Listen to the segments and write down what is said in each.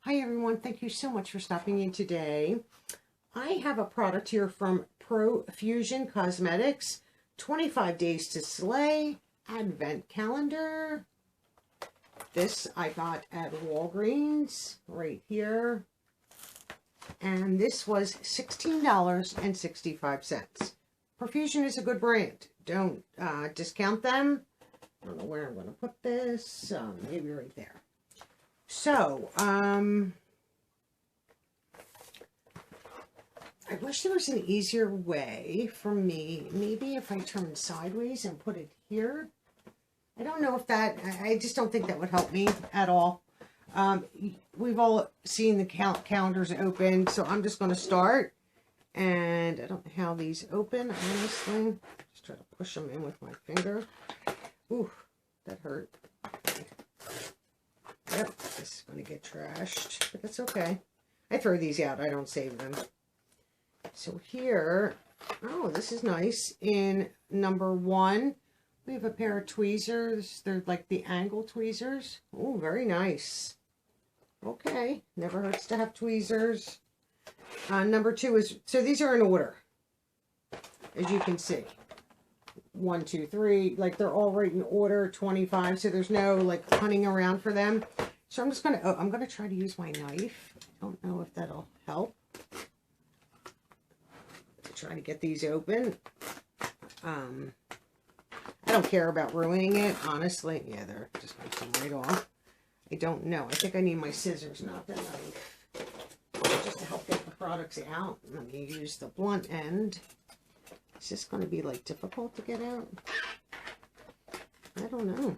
Hi everyone, thank you so much for stopping in today. I have a product here from Profusion Cosmetics, 25 Days to Sleigh Advent Calendar. This I got at Walgreens right here. And this was $16.65. Profusion is a good brand. Don't discount them. I don't know where I'm going to put this. Maybe right there. So, I wish there was an easier way for me. Maybe if I turn sideways and put it here. I don't know if that, I just don't think that would help me at all. We've all seen the calendars open, so I'm just going to start. And I don't know how these open, honestly. Just try to push them in with my finger. Ooh, that hurt. Yep, this is going to get trashed, but that's okay. I throw these out. I don't save them. So here, oh, this is nice. In number 1, we have a pair of tweezers. They're like the angle tweezers. Oh, very nice. Okay, never hurts to have tweezers. Number 2 is, so these are in order, as you can see. 1, 2, 3, like they're all right in order, 25, so there's no like hunting around for them. So I'm just going to, I'm going to try to use my knife. I don't know if that'll help. To try to get these open. I don't care about ruining it, honestly. Yeah, they're just going to come right off. I don't know. I think I need my scissors, not the knife. Just to help get the products out. Let me use the blunt end. Is this going to be like difficult to get out? I don't know.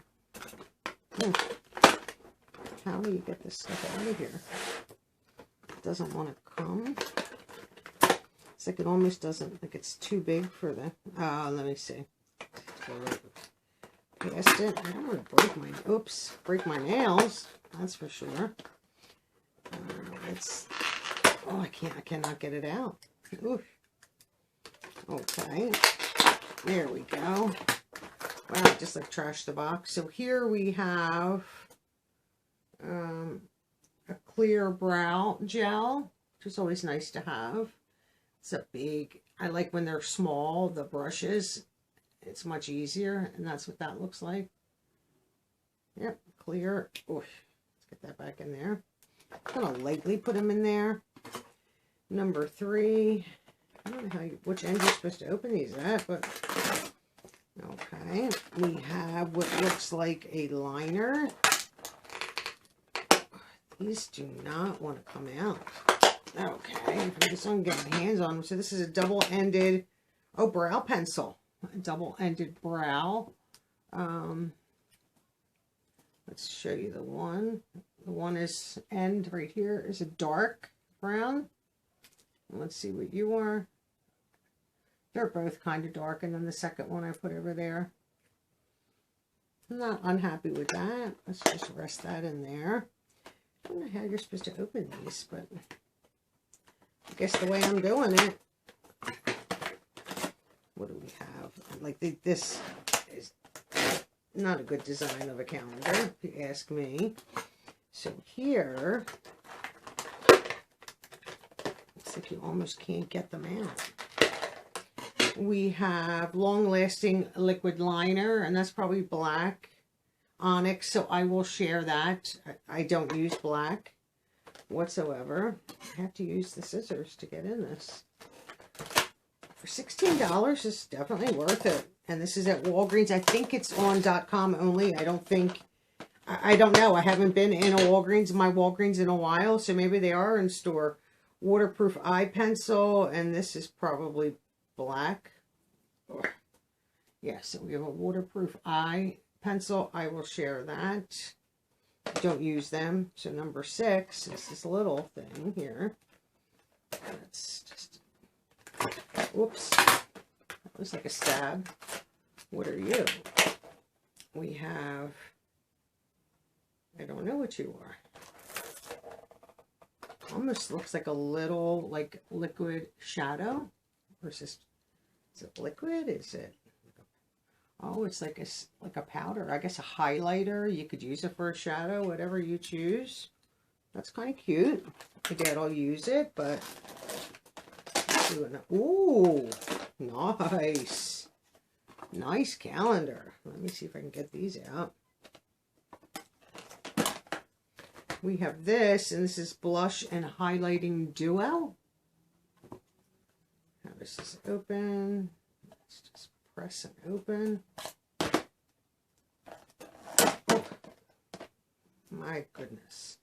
How do you get this stuff out of here? It doesn't want to come. It's like it almost doesn't, like it's too big for the, let me see. Go past it. I don't want to break my, oops, break my nails. That's for sure. It's, oh, I cannot get it out. Oof. Okay, there we go. Wow, I just like trashed the box. So here we have a clear brow gel, which is always nice to have. It's a big, I like when they're small, the brushes. It's much easier, and that's what that looks like. Yep, clear. Oof, let's get that back in there. I'm going to lightly put them in there. Number 3. I don't know how which end you're supposed to open these at, but okay. We have what looks like a liner. These do not want to come out. Okay, I just want to get my hands on them. So this is a double-ended, oh, brow pencil. A double-ended brow. Let's show you the one. The one is end right here is a dark brown. Let's see what you are. They're both kind of dark, and then the second one I put over there. I'm not unhappy with that. Let's just rest that in there. I don't know how you're supposed to open these, but I guess the way I'm doing it. What do we have? Like this is not a good design of a calendar, if you ask me. So here, looks like you almost can't get them out. We have long-lasting liquid liner, and that's probably black onyx, so I will share that. I don't use black whatsoever. I have to use the scissors to get in this. For $16, it's definitely worth it. And this is at Walgreens. I think it's on .com only. I don't know. I haven't been in a my Walgreens in a while, so maybe they are in store. Waterproof eye pencil, and this is probably black. Yeah, so we have a waterproof eye pencil. I will share that. Don't use them. So number 6 is this little thing here. Let's just, whoops, that was like a stab. What are you? We have, I don't know what you are. Almost looks like a little like liquid shadow. Or is this, is it liquid? Is it, oh, it's like a powder. I guess a highlighter. You could use it for a shadow, whatever you choose. That's kind of cute. My dad will use it, but... Ooh, nice. Nice calendar. Let me see if I can get these out. We have this, and this is Blush and Highlighting Duo. How does this open? Let's just press and open. Oh, my goodness.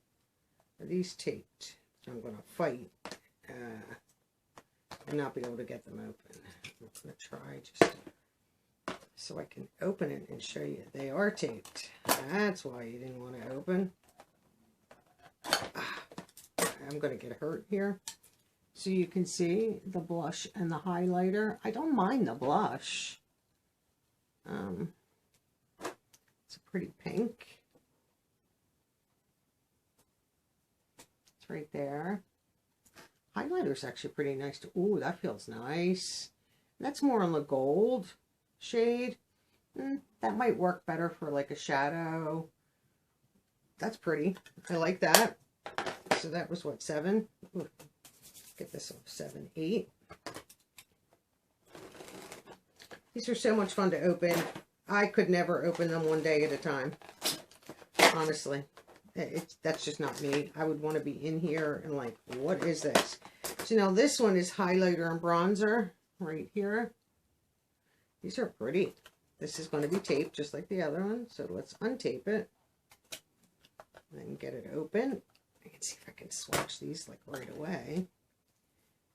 Are these taped? I'm going to fight and not be able to get them open. I'm going to try just so I can open it and show you. They are taped. That's why you didn't want to open. I'm going to get hurt here. So you can see the blush and the highlighter. I don't mind the blush. It's a pretty pink. It's right there. Highlighter's actually pretty nice. Ooh, that feels nice. That's more on the gold shade. That might work better for like a shadow. That's pretty. I like that. So that was what, 7? Ooh, get this off, 7, 8. These are so much fun to open. I could never open them one day at a time. Honestly, that's just not me. I would want to be in here and like, what is this? So now this one is highlighter and bronzer right here. These are pretty. This is going to be taped just like the other one. So let's untape it and get it open. I can see if I can swatch these like right away.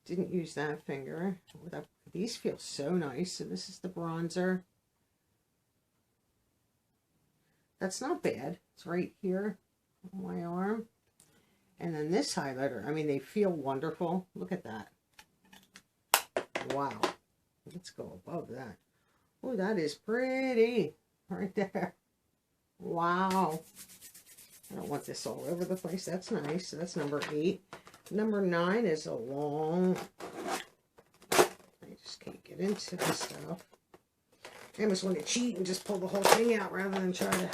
Didn't use that finger. These feel so nice. So this is the bronzer. That's not bad. It's right here on my arm. And then this highlighter. I mean, they feel wonderful. Look at that. Wow. Let's go above that. Oh, that is pretty. Right there. Wow. I don't want this all over the place. That's nice. So that's number 8. Number 9 is a long... I just can't get into this stuff. I almost want to cheat and just pull the whole thing out rather than try to...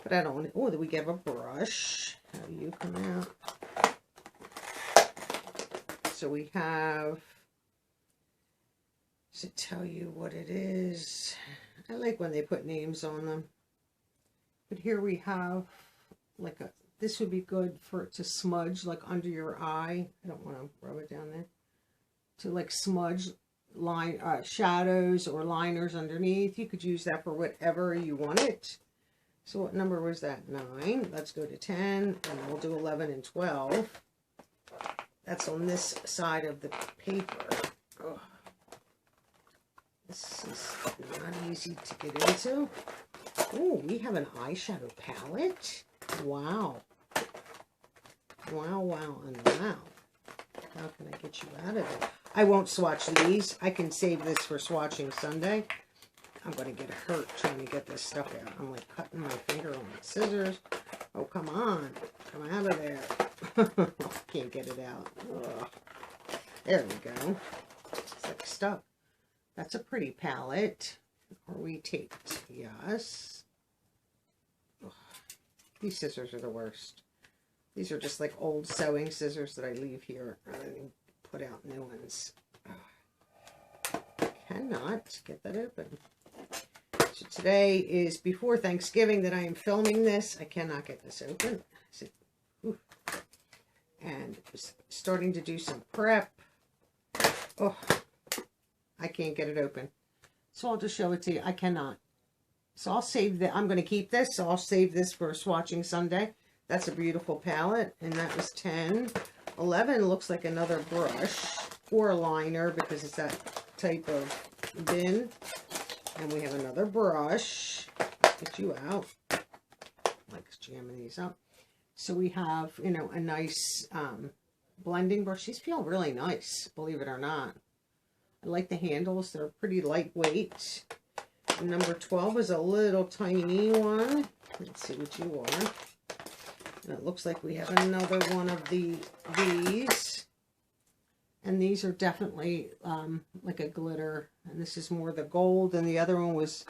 But I don't want to... Oh, do we get a brush? How do you come out? So we have... Does it tell you what it is? I like when they put names on them. But here we have... like a, this would be good for it to smudge like under your eye. I don't want to rub it down there. To like smudge line shadows or liners underneath. You could use that for whatever you want it. So what number was that? 9. Let's go to 10 and we'll do 11 and 12. That's on this side of the paper. Ugh. This is not easy to get into. Oh, we have an eyeshadow palette. Wow. Wow, wow, and wow. How can I get you out of it? I won't swatch these. I can save this for swatching Sunday. I'm going to get hurt trying to get this stuff out. I'm like cutting my finger on the scissors. Oh, come on. Come out of there. Can't get it out. Ugh. There we go. It's like stuck. That's a pretty palette. Are we taped? Yes. Ugh. These scissors are the worst. These are just like old sewing scissors that I leave here and put out new ones. Cannot get that open. So today is before Thanksgiving that I am filming this. I cannot get this open. And starting to do some prep. Oh, I can't get it open. So I'll just show it to you. I cannot. So I'll save that. I'm going to keep this. So I'll save this for swatching Sunday. That's a beautiful palette. And that was 10. 11 looks like another brush or a liner because it's that type of bin. And we have another brush. Get you out. Like jamming these up. So we have, you know, a nice blending brush. These feel really nice, believe it or not. I like the handles. They're pretty lightweight. And number 12 is a little tiny one. Let's see what you are. And it looks like we have another one of these. And these are definitely like a glitter. And this is more the gold. And the other one was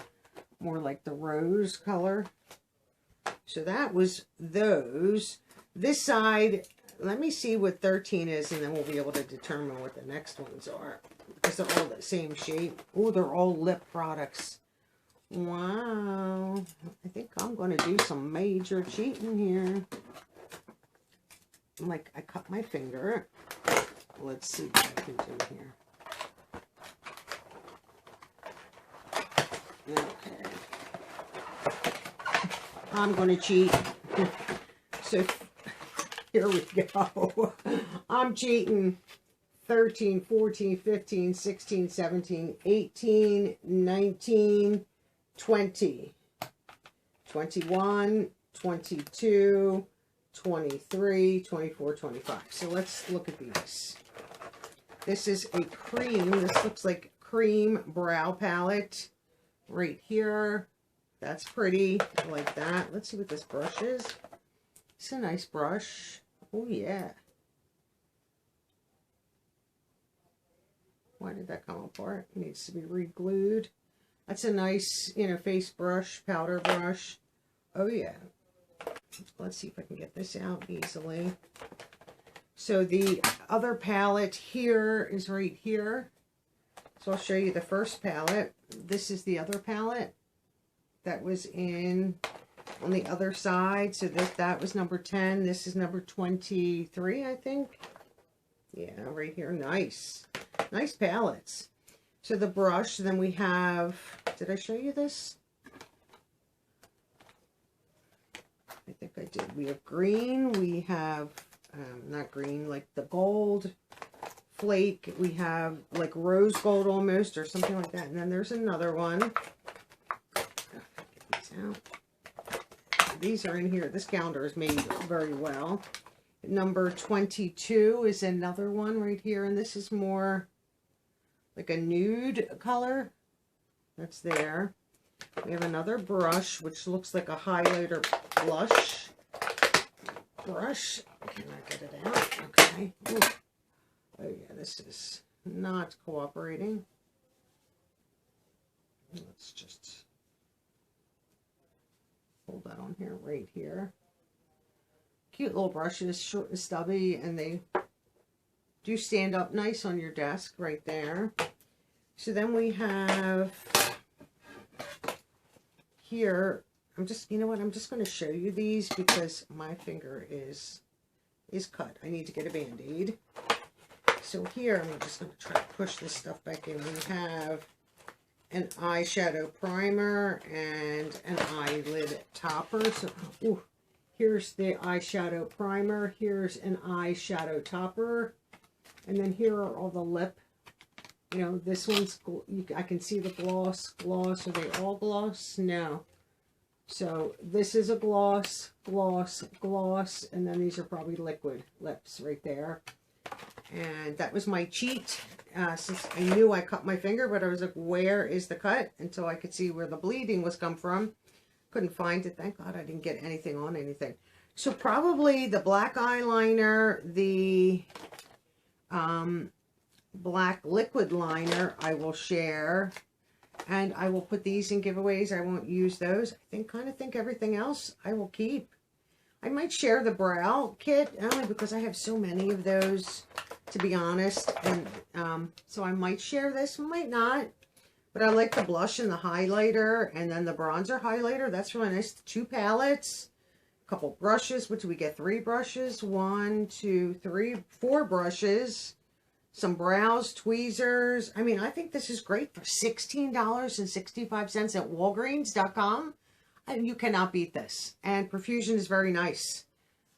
more like the rose color. So that was those. This side, let me see what 13 is, and then we'll be able to determine what the next ones are. Because they're all the same shape. Oh, they're all lip products. Wow. I think I'm going to do some major cheating here. Like, I cut my finger. Let's see what I can do here. Okay. I'm going to cheat. So, here we go. I'm cheating. 13, 14, 15, 16, 17, 18, 19, 20, 21, 22, 23, 24, 25. So let's look at these. This is a cream. This looks like cream brow palette right here. That's pretty. I like that. Let's see what this brush is. It's a nice brush. Oh, yeah. Why did that come apart? It needs to be re-glued. That's a nice, you know, face brush, powder brush. Oh, yeah. Let's see if I can get this out easily. So the other palette here is right here. So I'll show you the first palette. This is the other palette that was on the other side. So that was number 10. This is number 23, I think. Yeah, right here. Nice. Nice palettes. So the brush, then we have, did I show you this? I think I did. We have green. We have, not green, like the gold flake. We have like rose gold almost or something like that. And then there's another one. Get these out. These are in here. This calendar is made very well. Number 22 is another one right here. And this is more like a nude color. That's there. We have another brush, which looks like a highlighter blush brush. Can I get it out? Okay. Ooh. Oh yeah, this is not cooperating. Let's just hold that on here, right here. Cute little brushes, short and stubby, and they do stand up nice on your desk right there. So then we have here, you know what, I'm just going to show you these because my finger is cut. I need to get a band-aid. So here, I'm just going to try to push this stuff back in. We have an eyeshadow primer and an eyelid topper. So, ooh, here's the eyeshadow primer. Here's an eyeshadow topper. And then here are all the lip. You know, this one's, I can see the gloss. Are they all gloss? No. So this is a gloss, and then these are probably liquid lips right there. And that was my cheat. Since I knew I cut my finger, but I was like, where is the cut? Until I could see where the bleeding was come from. Couldn't find it. Thank God I didn't get anything on anything. So probably the black eyeliner, the black liquid liner I will share, and I will put these in giveaways. I won't use those. I kind of think everything else I will keep. I might share the brow kit only because I have so many of those, to be honest, and so I might share this, might not, but I like the blush and the highlighter, and then the bronzer highlighter. That's really nice. 2 palettes, a couple brushes. What do we get? 3 brushes. 1, 2, 3, 4 brushes. Some brows, tweezers. I mean, I think this is great for $16.65 at Walgreens.com. And you cannot beat this. And Profusion is very nice.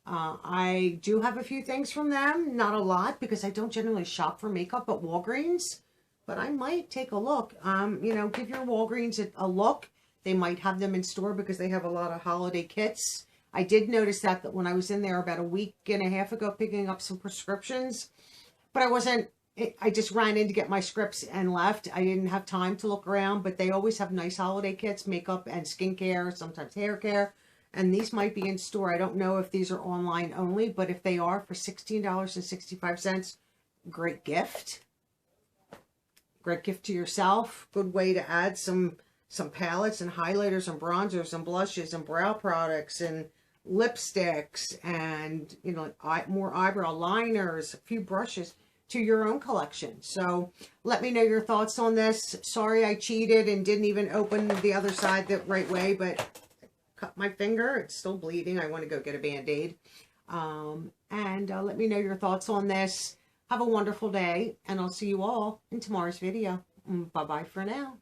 I do have a few things from them. Not a lot, because I don't generally shop for makeup at Walgreens. But I might take a look. You know, give your Walgreens a look. They might have them in store because they have a lot of holiday kits. I did notice that when I was in there about a week and a half ago picking up some prescriptions. But I just ran in to get my scripts and left. I didn't have time to look around, but they always have nice holiday kits, makeup and skincare, sometimes hair care. And these might be in store. I don't know if these are online only, but if they are, for $16.65, great gift. Great gift to yourself. Good way to add some some palettes and highlighters and bronzers and blushes and brow products and lipsticks and, you know, more eyebrow liners, a few brushes to your own collection. So let me know your thoughts on this. Sorry I cheated and didn't even open the other side the right way, but cut my finger. It's still bleeding. I want to go get a Band-Aid. Let me know your thoughts on this. Have a wonderful day, and I'll see you all in tomorrow's video. Bye-bye for now.